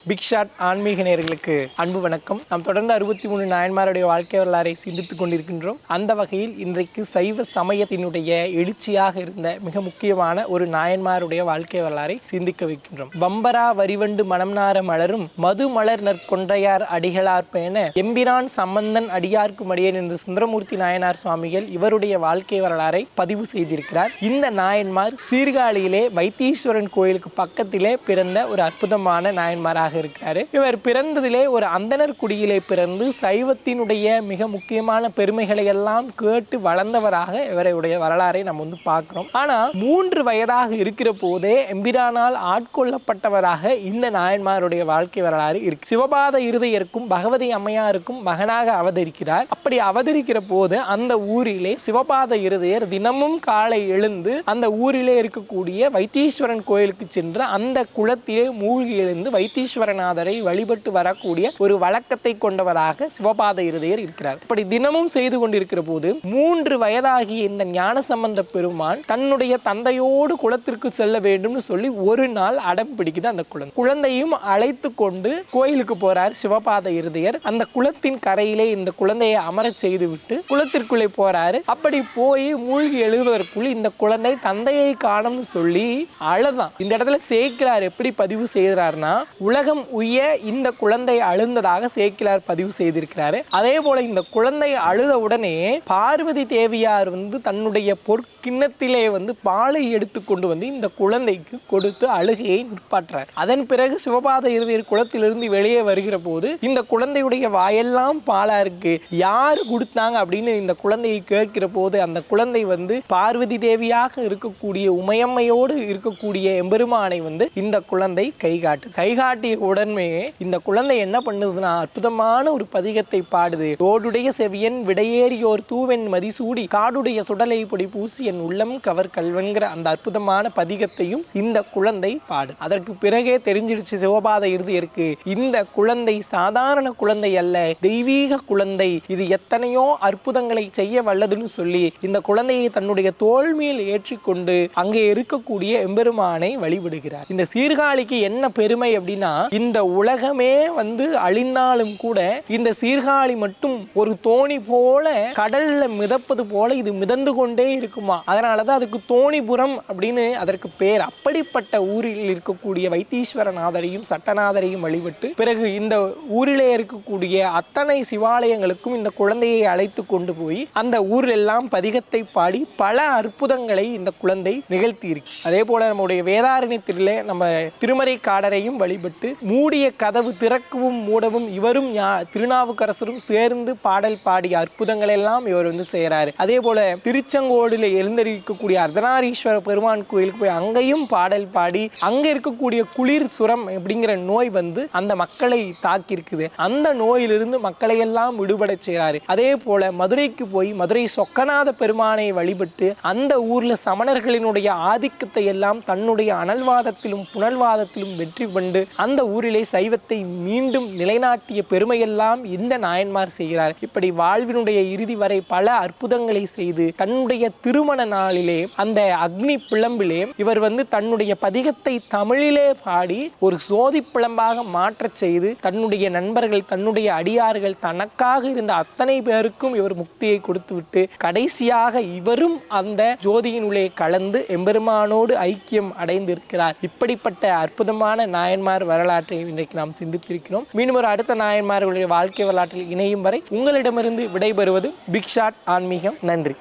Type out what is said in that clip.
Big shot ஆன்மீக நேயர்களுக்கு அன்பு வணக்கம். நாம் தொடர்ந்து 63 நாயன்மாருடைய வாழ்க்கை வரலாறை சிந்தித்துக் கொண்டிருக்கின்றோம். அந்த வகையில் இன்றைக்கு சைவ சமயத்தினுடைய எழுச்சியாக இருந்த மிக முக்கியமான ஒரு நாயன்மாருடைய வாழ்க்கை வரலாறை சிந்திக்க வைக்கின்றோம். வம்பரா வரிவண்டு மணம்நார மலரும் மது மலர் நற்கொன்றையார் அடிகளார்பென எம்பிரான் சம்பந்தன் அடியார்க்கு மடியன் என்று சுந்தரமூர்த்தி நாயனார் சுவாமிகள் இவருடைய வாழ்க்கை வரலாறை பதிவு செய்திருக்கிறார். இந்த நாயன்மார் சீர்காழியிலே வைத்தீஸ்வரன் கோயிலுக்கு பக்கத்திலே பிறந்த ஒரு அற்புதமான நாயன்மாராக இருக்கிறாரு. இவர் பிறந்ததிலே ஒரு அந்தனர் குடியிலே பிறந்து சைவத்தினுடைய மிக முக்கியமான பெருமைகளை எல்லாம் கேட்டு வளர்ந்தவராக இவருடைய வரலாறை நம்ம பார்க்கிறோம். ஆனா 3 வயதாக இருக்கிற போதே எம்பிரானால் ஆட்கொள்ளப்பட்டவராக இந்த நாயன்மாருடைய வாழ்க்கை வரலாறு இருக்கு. சிவபாத இருதயருக்கும் பகவதி அம்மையாருக்கும் மகனாக அவதரிக்கிறார். அப்படி அவதரிக்கிற போது அந்த ஊரிலே சிவபாத இருதயர் தினமும் காலை எழுந்து அந்த ஊரிலே இருக்கக்கூடிய வைத்தீஸ்வரன் கோயிலுக்கு சென்று அந்த குளத்திலே மூழ்கி எழுந்து வைத்தீஸ்வரநாதரை வழிபட்டு வரக்கூடிய ஒரு வழக்கத்தை கொண்டவராக சிவபாத இருதயர் இருக்கிறார். இப்படி தினமும் செய்து கொண்டிருக்கிற போது 3 வயதாகிய இந்த ஞானசம்பந்த பெருமான் தன்னுடைய தந்தையோடு குளத்திற்கு செல்ல வேண்டும் சொல்லி ஒரு நாள் அடம் பிடிக்குது. அந்த குழந்தையும் அழைத்து கொண்டு கோயிலுக்கு போறார் சிவபாத இருதயர். அந்த குளத்தின் கரையிலே இந்த குழந்தையை அமரச் செய்து விட்டு குளத்திற்குள்ளே போறாரு. அப்படி போய் மூழ்கி எழுதுவதற்குள் இந்த குழந்தை தந்தையை காணும்னு சொல்லி அழதான். இந்த இடத்துல சேக்கிழார் எப்படி பதிவு செய்கிறார்னா, உலகம் உய்ய இந்த குழந்தை அழுந்ததாக சேக்கிழார் பதிவு செய்திருக்கிறாரு. அதே போல இந்த குழந்தை அழுத உடனே பார்வதி தேவியார் தன்னுடைய பொற்கிண்ணத்திலே பாலை எடுத்து கொண்டு இந்த குழந்தைக்கு கொடுத்து அழுகையை நிற்பாற்றார். அதன் பிறகு சிவபாத இருதயர் குளத்திலிருந்து வெளியே வருகிற போது இந்த குழந்தையுடைய வாயெல்லாம் பாலா இருக்கு, யாரு கொடுத்தாங்க அப்படின்னு இந்த குழந்தையை கேட்கிற போது அந்த குழந்தை பார்வதி தேவியாக இருக்கக்கூடிய உமையம்மையோடு இருக்கக்கூடிய எம்பெருமானை இந்த குழந்தை கைகாட்டிய உடனே இந்த குழந்தை என்ன பண்ணுதுன்னா அற்புதமான ஒரு பதிகத்தை பாடுது. தோடுடைய செவியன் விடையேறியோர் தூவென் மதிசூடி காடுடைய சுடலை பொடி பூசி என் உள்ளம் கவர் கல்வன்கிற அந்த அற்புதமான பதிகத்தையும் இந்த குழந்தை பாடு. அதற்கு பிறகே தெரிஞ்சிடுச்சு சிவபாத இருதயருக்கு, இந்த குழந்தை சாதாரண குழந்தை அல்ல, தெய்வீக குழந்தை, இது எத்தனையோ அற்புதங்களை செய்ய வல்லதுன்னு சொல்லி இந்த குழந்தையை தன்னுடைய தோள் மேல் ஏற்றிக்கொண்டு அங்கே இருக்கக்கூடிய எம்பெருமானை வழிபடுகிறார். இந்த சீர்காழிக்கு என்ன பெருமை அப்படின்னா, இந்த உலகமே அழிந்தாலும் கூட இந்த சீர்காழி மட்டும் ஒரு தோணி போல கடல்ல மிதப்பது போல இது மிதந்து கொண்டே இருக்குமா. அதனாலதான் அதுக்கு தோணிபுரம் அப்படின்னு அதற்கு பேர். அப்படிப்பட்ட ஊரில் இருக்கக்கூடிய வைத்தீஸ்வரநாதரையும் சட்டநாதரையும் வழிபட்டு பிறகு இந்த ஊரிலே இருக்கக்கூடிய அத்தனை சிவாலயங்களுக்கும் இந்த குழந்தையை அழைத்து கொண்டு போய் அந்த ஊரில் எல்லாம் பதிகத்தை பாடி பல அற்புதங்களை இந்த குழந்தை நிகழ்த்தி இருக்கு. அதே போல நம்முடைய வேதாரண்யத்திலே நம்ம திருமறை காடரையும் வழிபட்டு மூடிய கதவு திறக்கவும் மூடவும் இவரும் திருநாவுக்கரசரும் சேர்ந்து பாடல் பாடிய அற்புதங்கள் எல்லாம் இவர் செய்யறாரு. அதே போல திருச்செங்கோடுல எழுந்தரிக்கக்கூடிய அர்த்தநாரீஸ்வர பெருமான் கோயிலுக்கு போய் அங்கேயும் பாடல் பாடி அங்க இருக்கக்கூடிய குளிர் சுரம் அப்படிங்கிற நோய் அந்த மக்களை தாக்கி இருக்குது. அந்த நோயிலிருந்து மக்களை எல்லாம் விடுபட செய்யறாரு. அதே போல மதுரைக்கு போய் மதுரை சொக்கநாத பெருமானை வழிபட்டு அந்த ஊர்ல சமணர்களினுடைய ஆதிக்கத்தை எல்லாம் தன்னுடைய அனல்வாதத்திலும் புனல்வாதத்திலும் வெற்றி கொண்டு அந்த ஊரிலே சைவத்தை மீண்டும் நிலைநாட்டிய பெருமையெல்லாம் இந்த நாயன்மார் செய்கிறார். இப்படி வாழ்வினுடைய இறுதி வரை பல அற்புதங்களை செய்து தன்னுடைய திருமண நாளிலே அந்த அக்னி பிளம்பிலே இவர் தன்னுடைய பதிகத்தை தமிழிலே பாடி ஒரு சோதி பிளம்பாக மாற்றச் செய்து தன்னுடைய நண்பர்கள் தன்னுடைய அடியார்கள் தனக்காக இருந்த அத்தனை பேருக்கும் இவர் முக்தியை கொடுத்துவிட்டு கடைசியாக இவரும் அந்த ஜோதியினுள்ளே கலந்து எம்பெருமானோடு ஐக்கியம் அடைந்திருக்கிறார். இப்படிப்பட்ட அற்புதமான நாயன்மார் வரலாற்றை இன்றைக்கு நாம் சிந்தித்திருக்கிறோம். மீண்டும் ஒரு அடுத்த நாயன்மார்களுடைய வாழ்க்கை வரலாற்றில் இணையும் வரை உங்களிடமிருந்து விடைபெறுவது பிக் ஷாட் ஆன்மீகம். நன்றி.